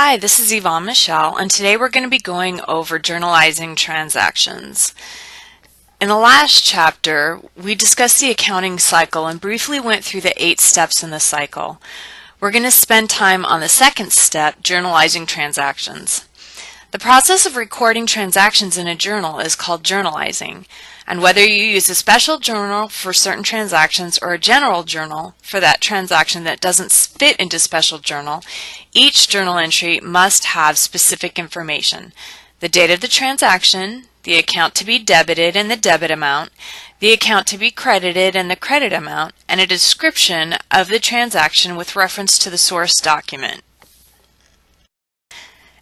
Hi, this is Yvonne Michelle, and today we're going to be going over journalizing transactions. In the last chapter, we discussed the accounting cycle and briefly went through the 8 steps in the cycle. We're going to spend time on the second step, journalizing transactions. The process of recording transactions in a journal is called journalizing, and whether you use a special journal for certain transactions or a general journal for that transaction that doesn't fit into special journal, each journal entry must have specific information: the date of the transaction, the account to be debited and the debit amount, the account to be credited and the credit amount, and a description of the transaction with reference to the source document.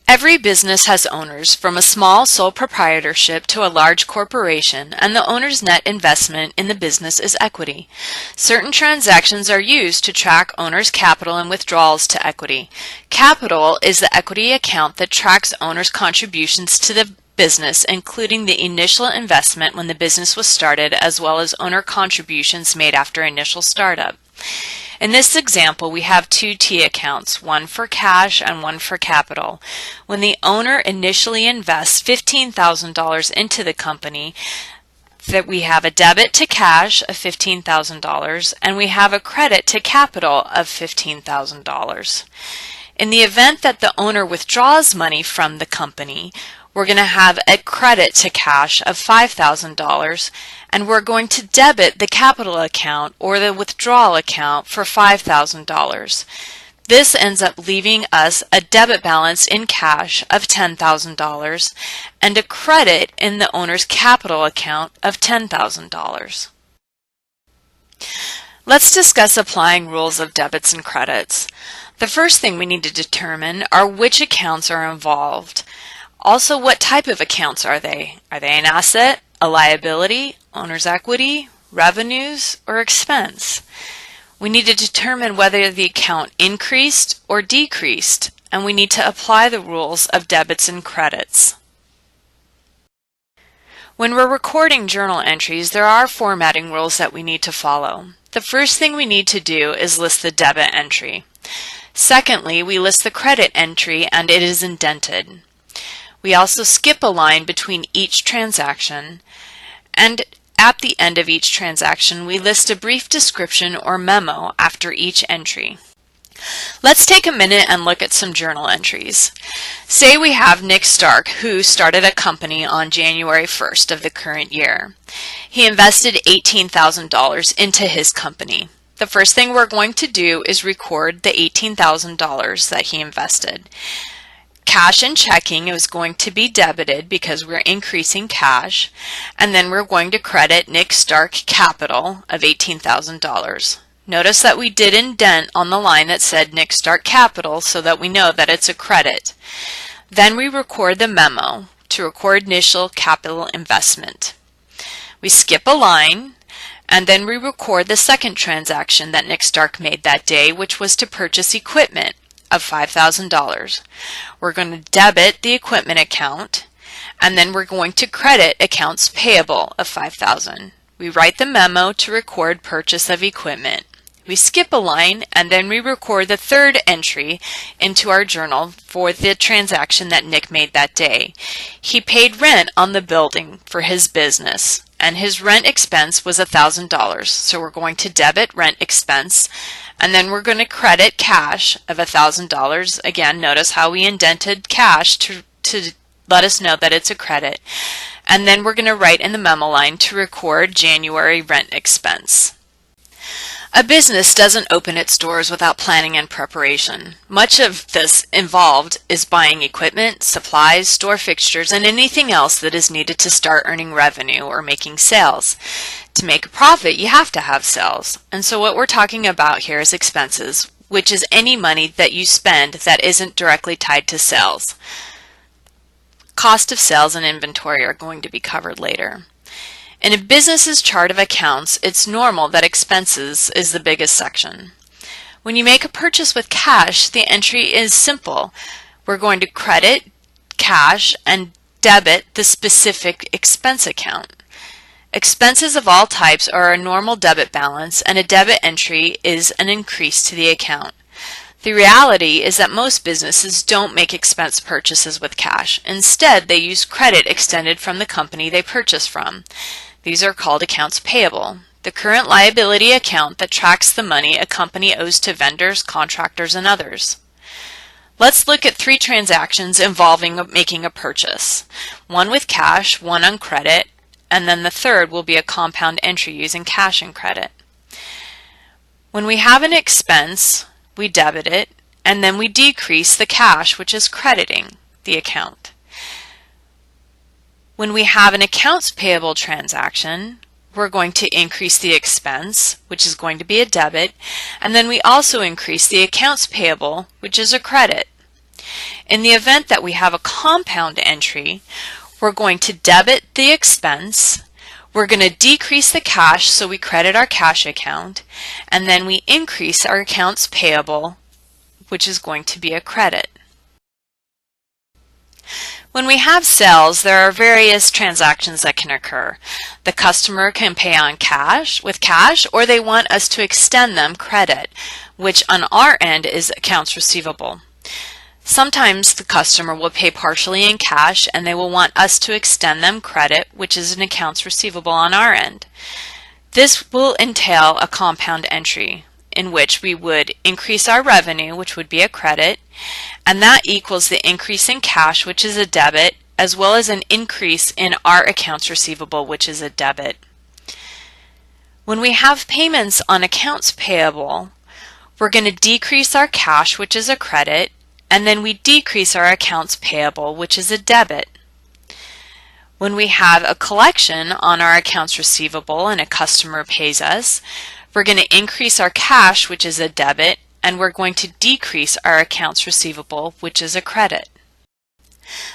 Every business has owners, from a small sole proprietorship to a large corporation, and the owner's net investment in the business is equity. Certain transactions are used to track owners' capital and withdrawals to equity. Capital is the equity account that tracks owners' contributions to the business, including the initial investment when the business was started, as well as owner contributions made after initial startup. In this example, we have 2 T accounts, one for cash and one for capital. When the owner initially invests $15,000 into the company, that we have a debit to cash of $15,000 and we have a credit to capital of $15,000. In the event that the owner withdraws money from the company, we're going to have a credit to cash of $5,000, and we're going to debit the capital account or the withdrawal account for $5,000. This ends up leaving us a debit balance in cash of $10,000 and a credit in the owner's capital account of $10,000. Let's discuss applying rules of debits and credits. The first thing we need to determine are which accounts are involved. Also, what type of accounts are they? Are they an asset, a liability, owner's equity, revenues, or expense? We need to determine whether the account increased or decreased, and we need to apply the rules of debits and credits. When we're recording journal entries, there are formatting rules that we need to follow. The first thing we need to do is list the debit entry. Secondly, we list the credit entry and it is indented. We also skip a line between each transaction, and at the end of each transaction we list a brief description or memo after each entry. Let's take a minute and look at some journal entries. Say we have Nick Stark, who started a company on January 1st of the current year. He invested $18,000 into his company. The first thing we're going to do is record the $18,000 that he invested. Cash and checking is going to be debited because we're increasing cash, and then we're going to credit Nick Stark capital of $18,000. Notice that we did indent on the line that said Nick Stark capital so that we know that it's a credit. Then we record the memo to record initial capital investment. We skip a line, and then we record the second transaction that Nick Stark made that day, which was to purchase equipment of $5,000. We're going to debit the equipment account, and then we're going to credit accounts payable of $5,000. We write the memo to record purchase of equipment. We skip a line, and then we record the third entry into our journal for the transaction that Nick made that day. He paid rent on the building for his business, and his rent expense was $1,000. So we're going to debit rent expense, and then we're going to credit cash of $1,000. Again, notice how we indented cash to let us know that it's a credit. And then we're going to write in the memo line to record January rent expense. A business doesn't open its doors without planning and preparation. Much of this involved is buying equipment, supplies, store fixtures, and anything else that is needed to start earning revenue or making sales. To make a profit, you have to have sales. And so what we're talking about here is expenses, which is any money that you spend that isn't directly tied to sales. Cost of sales and inventory are going to be covered later. In a business's chart of accounts, it's normal that expenses is the biggest section. When you make a purchase with cash, the entry is simple. We're going to credit cash and debit the specific expense account. Expenses of all types are a normal debit balance, and a debit entry is an increase to the account. The reality is that most businesses don't make expense purchases with cash. Instead, they use credit extended from the company they purchase from. These are called accounts payable, the current liability account that tracks the money a company owes to vendors, contractors, and others. Let's look at 3 transactions involving making a purchase. One with cash, one on credit, and then the third will be a compound entry using cash and credit. When we have an expense, we debit it, and then we decrease the cash, which is crediting the account. When we have an accounts payable transaction, we're going to increase the expense, which is going to be a debit, and then we also increase the accounts payable, which is a credit. In the event that we have a compound entry, we're going to debit the expense, we're going to decrease the cash, so we credit our cash account, and then we increase our accounts payable, which is going to be a credit. When we have sales, there are various transactions that can occur. The customer can pay on with cash, or they want us to extend them credit, which on our end is accounts receivable. Sometimes the customer will pay partially in cash and they will want us to extend them credit, which is an accounts receivable on our end. This will entail a compound entry in which we would increase our revenue, which would be a credit, and that equals the increase in cash, which is a debit, as well as an increase in our accounts receivable, which is a debit. When we have payments on accounts payable, we're going to decrease our cash, which is a credit, and then we decrease our accounts payable, which is a debit. When we have a collection on our accounts receivable and a customer pays us, we're going to increase our cash, which is a debit, and we're going to decrease our accounts receivable, which is a credit.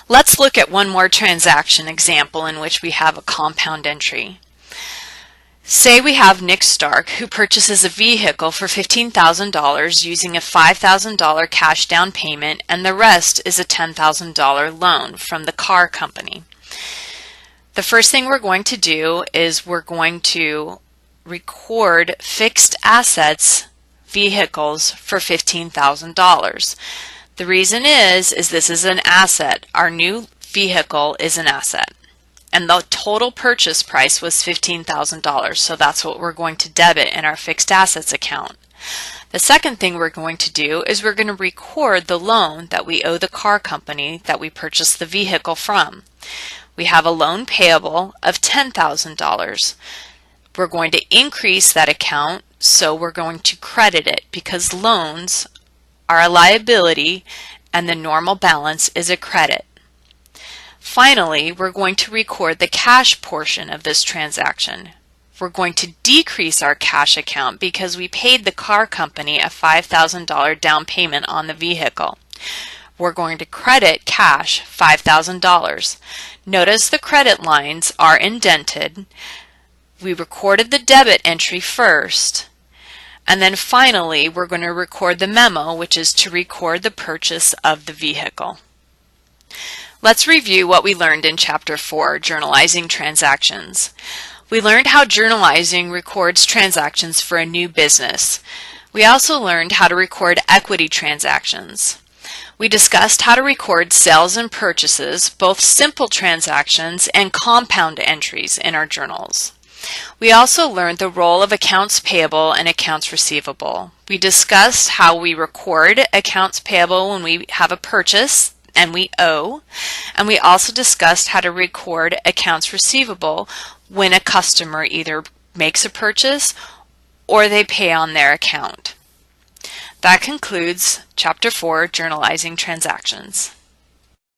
Let's look at one more transaction example in which we have a compound entry. Say we have Nick Stark, who purchases a vehicle for $15,000 using a $5,000 cash down payment, and the rest is a $10,000 loan from the car company. The first thing we're going to do is we're going to record fixed assets vehicles for $15,000. The reason is this is an asset. Our new vehicle is an asset. And the total purchase price was $15,000, so that's what we're going to debit in our fixed assets account. The second thing we're going to do is we're going to record the loan that we owe the car company that we purchased the vehicle from. We have a loan payable of $10,000. We're going to increase that account, so we're going to credit it because loans are a liability and the normal balance is a credit. Finally, we're going to record the cash portion of this transaction. We're going to decrease our cash account because we paid the car company a $5,000 down payment on the vehicle. We're going to credit cash $5,000. Notice the credit lines are indented. We recorded the debit entry first, and then finally we're going to record the memo, which is to record the purchase of the vehicle. Let's review what we learned in Chapter 4, Journalizing Transactions. We learned how journalizing records transactions for a new business. We also learned how to record equity transactions. We discussed how to record sales and purchases, both simple transactions and compound entries in our journals. We also learned the role of accounts payable and accounts receivable. We discussed how we record accounts payable when we have a purchase and we owe, and we also discussed how to record accounts receivable when a customer either makes a purchase or they pay on their account. That concludes Chapter 4, Journalizing Transactions.